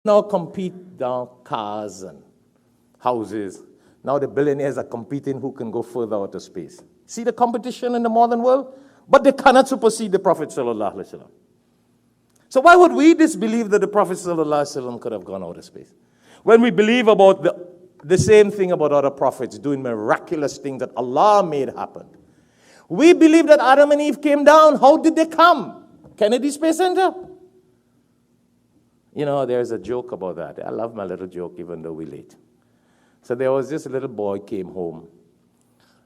now compete now cars and houses. Now the billionaires are competing who can go further out of space. See the competition in the modern world? But they cannot supersede the Prophet sallallahu alaihi wasallam. So why would we disbelieve that the Prophet sallallahu alaihi wasallam could have gone out of space? When we believe about the same thing about other prophets doing miraculous things that Allah made happen. We believe that Adam and Eve came down. How did they come? Kennedy Space Center? You know, there's a joke about that. I love my little joke even though we're late. So there was this little boy came home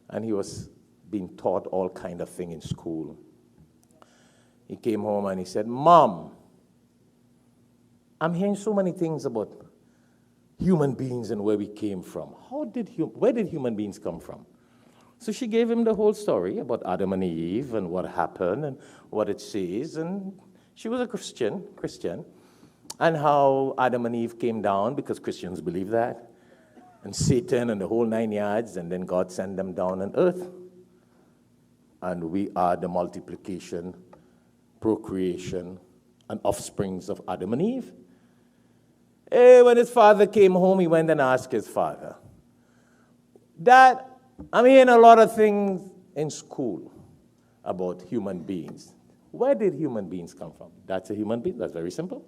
and he was being taught all kind of thing in school. He came home and he said, Mom, I'm hearing so many things about human beings and where we came from. Where did human beings come from? So she gave him the whole story about Adam and Eve and what happened and what it says. And she was a Christian, and how Adam and Eve came down because Christians believe that. And Satan and the whole 9 yards, and then God sent them down on earth. And we are the multiplication, procreation, and offsprings of Adam and Eve. When his father came home, he went and asked his father, Dad, I'm hearing a lot of things in school about human beings. Where did human beings come from? That's a human being. That's very simple.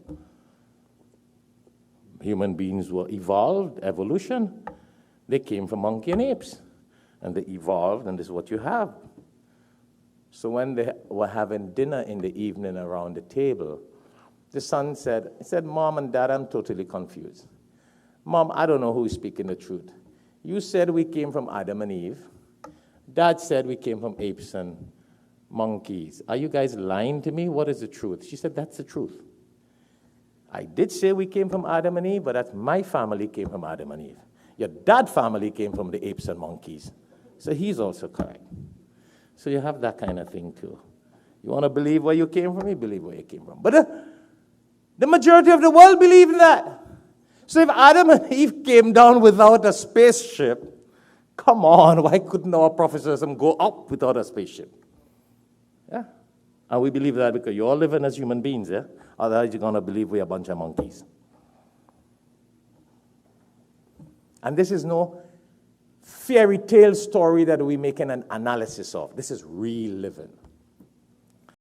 Human beings were evolved, evolution. They came from monkey and apes. And they evolved, and this is what you have. So when they were having dinner in the evening around the table, the son said, Mom and Dad, I'm totally confused. Mom, I don't know who's speaking the truth. You said we came from Adam and Eve. Dad said we came from apes and monkeys. Are you guys lying to me? What is the truth? She said, that's the truth. I did say we came from Adam and Eve, but that's my family came from Adam and Eve. Your dad's family came from the apes and monkeys. So he's also correct. So you have that kind of thing too. You want to believe where you came from? You believe where you came from. But the majority of the world believe in that. So if Adam and Eve came down without a spaceship, come on, why couldn't our prophecy go up without a spaceship? Yeah? And we believe that because you're all living as human beings, yeah? Otherwise you're going to believe we're a bunch of monkeys. And this is no fairy tale story that we're making an analysis of. This is real living.